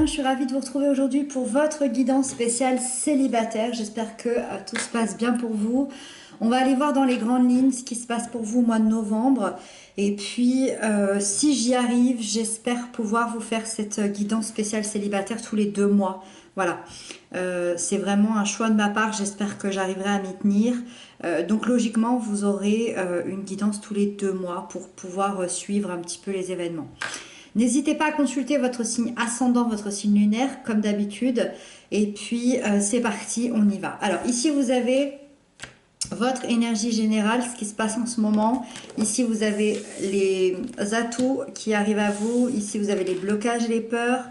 bien? Je suis ravie de vous retrouver aujourd'hui pour votre guidance spéciale célibataire. J'espère que tout se passe bien pour vous. On va aller voir dans les grandes lignes ce qui se passe pour vous au mois de novembre. Et puis, si j'y arrive, j'espère pouvoir vous faire cette guidance spéciale célibataire tous les 2 mois. Voilà. C'est vraiment un choix de ma part. J'espère que j'arriverai à m'y tenir. Donc, logiquement, vous aurez une guidance tous les 2 mois pour pouvoir suivre un petit peu les événements. N'hésitez pas à consulter votre signe ascendant, votre signe lunaire, comme d'habitude. Et puis, c'est parti, on y va. Alors, ici, vous avez votre énergie générale, ce qui se passe en ce moment. Ici, vous avez les atouts qui arrivent à vous. Ici, vous avez les blocages et les peurs.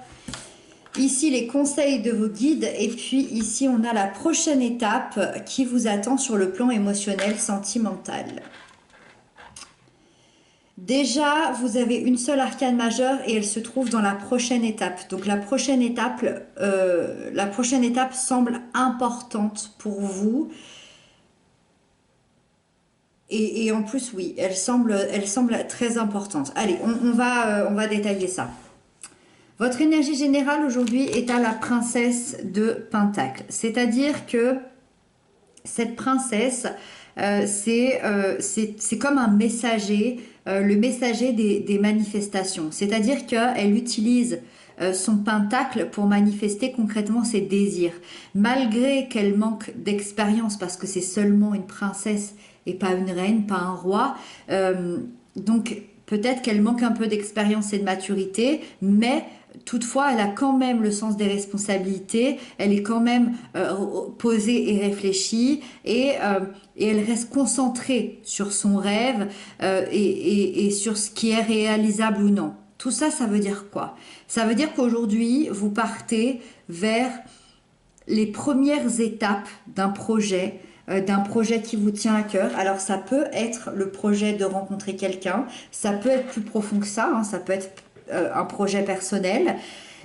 Ici, les conseils de vos guides. Et puis, ici, on a la prochaine étape qui vous attend sur le plan émotionnel, sentimental. Déjà, vous avez une seule arcane majeure et elle se trouve dans la prochaine étape. Donc la prochaine étape semble importante pour vous. Et en plus, oui, elle semble très importante. Allez, on va détailler ça. Votre énergie générale aujourd'hui est à la princesse de Pentacles. C'est-à-dire que cette princesse, c'est comme un messager, le messager des manifestations. C'est-à-dire qu'elle utilise son pentacle pour manifester concrètement ses désirs. Malgré qu'elle manque d'expérience, parce que c'est seulement une princesse et pas une reine, pas un roi, donc peut-être qu'elle manque un peu d'expérience et de maturité, mais toutefois, elle a quand même le sens des responsabilités, elle est quand même posée et réfléchie, et elle reste concentrée sur son rêve et sur ce qui est réalisable ou non. Tout ça, ça veut dire quoi? Ça veut dire qu'aujourd'hui, vous partez vers les premières étapes d'un projet qui vous tient à cœur. Alors ça peut être le projet de rencontrer quelqu'un, ça peut être plus profond que ça, hein, ça peut être un projet personnel,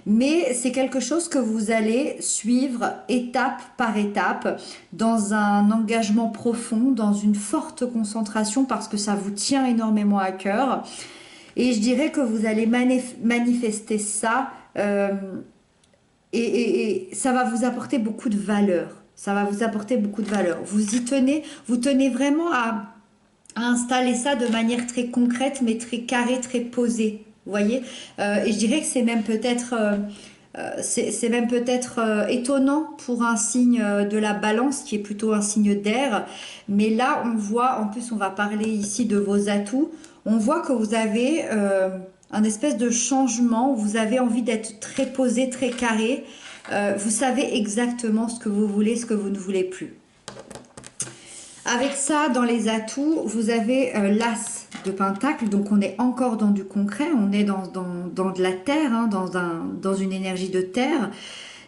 mais c'est quelque chose que vous allez suivre étape par étape dans un engagement profond, dans une forte concentration parce que ça vous tient énormément à cœur. Et je dirais que vous allez manifester ça et ça va vous apporter beaucoup de valeur. Ça va vous apporter beaucoup de valeur. Vous tenez vraiment à installer ça de manière très concrète, mais très carrée, très posée. Vous voyez, et je dirais que c'est même peut-être étonnant pour un signe de la balance qui est plutôt un signe d'air. Mais là, on voit, en plus, on va parler ici de vos atouts. On voit que vous avez un espèce de changement. Vous avez envie d'être très posé, très carré. Vous savez exactement ce que vous voulez, ce que vous ne voulez plus. Avec ça, dans les atouts, vous avez l'as de Pentacle, donc on est encore dans du concret, on est dans de la terre, hein, dans une énergie de terre.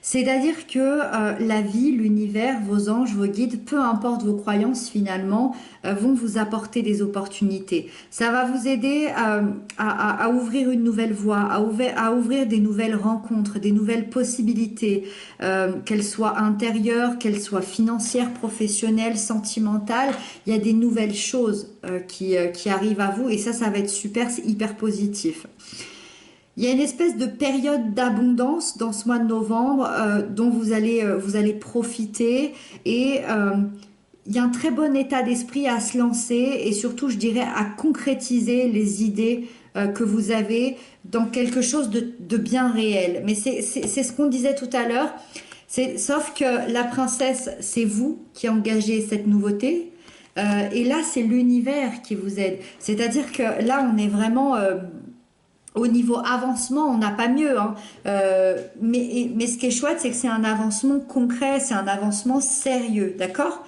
C'est-à-dire que la vie, l'univers, vos anges, vos guides, peu importe vos croyances finalement, vont vous apporter des opportunités. Ça va vous aider à ouvrir une nouvelle voie, à ouvrir des nouvelles rencontres, des nouvelles possibilités, qu'elles soient intérieures, qu'elles soient financières, professionnelles, sentimentales. Il y a des nouvelles choses qui arrivent à vous et ça va être super, c'est hyper positif. Il y a une espèce de période d'abondance dans ce mois de novembre dont vous allez profiter et il y a un très bon état d'esprit à se lancer et surtout, je dirais, à concrétiser les idées que vous avez dans quelque chose de bien réel. Mais c'est ce qu'on disait tout à l'heure, sauf que la princesse, c'est vous qui engagez cette nouveauté et là, c'est l'univers qui vous aide. C'est-à-dire que là, on est vraiment... au niveau avancement, on n'a pas mieux, hein. Mais ce qui est chouette, c'est que c'est un avancement concret, c'est un avancement sérieux, d'accord?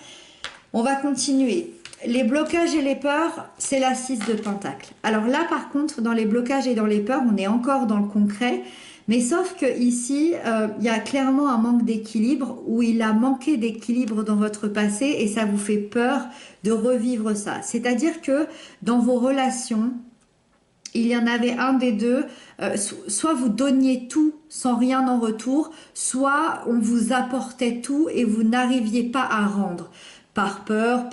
On va continuer. Les blocages et les peurs, c'est la 6 de Pentacle. Alors là, par contre, dans les blocages et dans les peurs, on est encore dans le concret, mais sauf que ici, il y a clairement un manque d'équilibre, ou il a manqué d'équilibre dans votre passé, et ça vous fait peur de revivre ça. C'est-à-dire que dans vos relations, il y en avait un des deux, soit vous donniez tout sans rien en retour, soit on vous apportait tout et vous n'arriviez pas à rendre, par peur,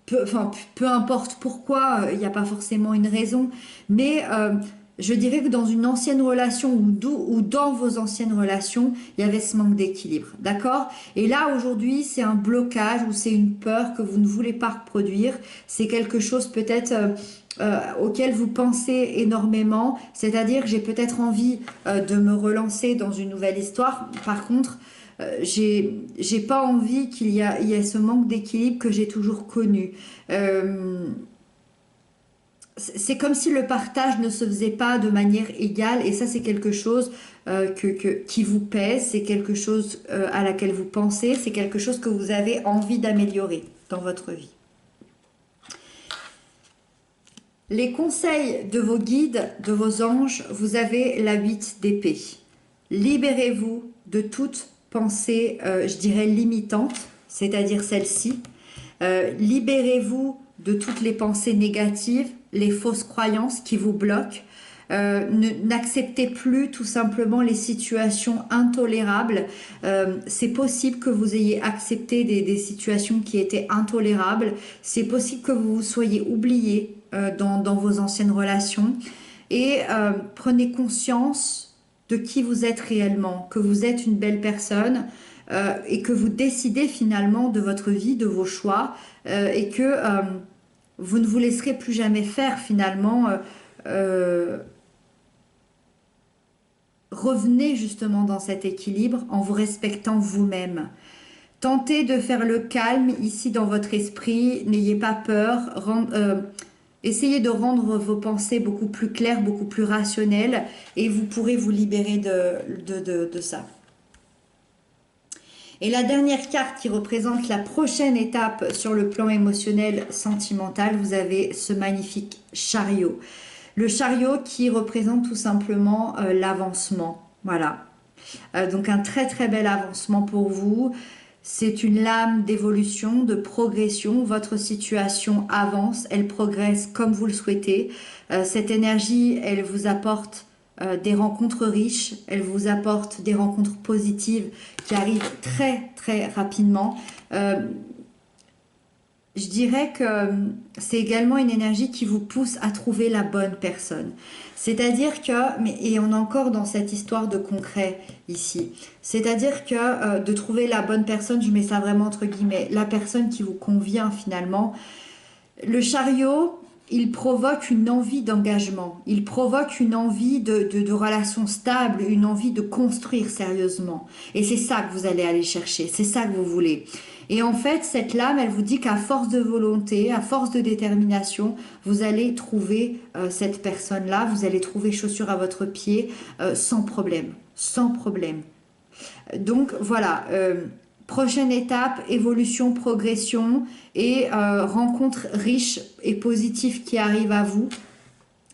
peu importe pourquoi, il n'y a pas forcément une raison, mais je dirais que dans une ancienne relation ou dans vos anciennes relations, il y avait ce manque d'équilibre, d'accord? Et là, aujourd'hui, c'est un blocage ou c'est une peur que vous ne voulez pas reproduire. C'est quelque chose peut-être auquel vous pensez énormément. C'est-à-dire que j'ai peut-être envie de me relancer dans une nouvelle histoire. Par contre, j'ai pas envie il y ait ce manque d'équilibre que j'ai toujours connu. Euh, c'est comme si le partage ne se faisait pas de manière égale et ça c'est quelque chose qui vous pèse, c'est quelque chose à laquelle vous pensez, c'est quelque chose que vous avez envie d'améliorer dans votre vie. Les conseils de vos guides, de vos anges, vous avez la 8 d'épée. Libérez-vous de toute pensée, je dirais, limitante, c'est-à-dire celle-ci. Libérez-vous de toutes les pensées négatives, les fausses croyances qui vous bloquent. N'acceptez plus tout simplement les situations intolérables. C'est possible que vous ayez accepté des situations qui étaient intolérables. C'est possible que vous vous soyez oublié dans vos anciennes relations. Et prenez conscience de qui vous êtes réellement, que vous êtes une belle personne et que vous décidez finalement de votre vie, de vos choix et que vous ne vous laisserez plus jamais faire finalement. Revenez justement dans cet équilibre en vous respectant vous-même. Tentez de faire le calme ici dans votre esprit, n'ayez pas peur, essayez de rendre vos pensées beaucoup plus claires, beaucoup plus rationnelles et vous pourrez vous libérer de ça. Et la dernière carte qui représente la prochaine étape sur le plan émotionnel, sentimental, vous avez ce magnifique chariot. Le chariot qui représente tout simplement l'avancement. Voilà. Donc un très très bel avancement pour vous. C'est une lame d'évolution, de progression. Votre situation avance, elle progresse comme vous le souhaitez. Cette énergie, elle vous apporte des rencontres riches, elle vous apporte des rencontres positives qui arrivent très très rapidement. Je dirais que c'est également une énergie qui vous pousse à trouver la bonne personne. C'est-à-dire que, et on est encore dans cette histoire de concret ici, c'est-à-dire que de trouver la bonne personne, je mets ça vraiment entre guillemets, la personne qui vous convient finalement. Le chariot, il provoque une envie d'engagement, il provoque une envie de relations stables, une envie de construire sérieusement. Et c'est ça que vous allez aller chercher, c'est ça que vous voulez. Et en fait, cette lame, elle vous dit qu'à force de volonté, à force de détermination, vous allez trouver cette personne-là, vous allez trouver chaussure à votre pied sans problème, sans problème. Donc voilà, prochaine étape, évolution, progression et rencontre riche et positive qui arrive à vous.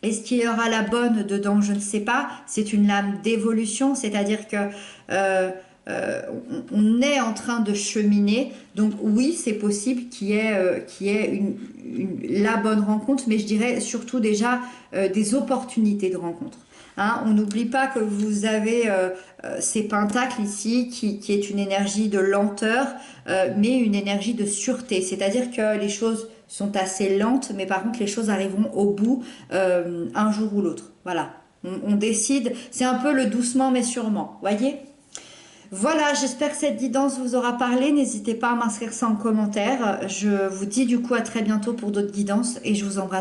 Est-ce qu'il y aura la bonne dedans? Je ne sais pas. C'est une lame d'évolution, c'est-à-dire que on est en train de cheminer. Donc oui, c'est possible qu'il y ait la bonne rencontre, mais je dirais surtout déjà des opportunités de rencontre. Hein, on n'oublie pas que vous avez ces pentacles ici qui est une énergie de lenteur, mais une énergie de sûreté. C'est-à-dire que les choses sont assez lentes, mais par contre les choses arriveront au bout un jour ou l'autre. Voilà, on décide, c'est un peu le doucement mais sûrement, voyez? Voilà, j'espère que cette guidance vous aura parlé. N'hésitez pas à m'inscrire ça en commentaire. Je vous dis du coup à très bientôt pour d'autres guidances et je vous embrasse.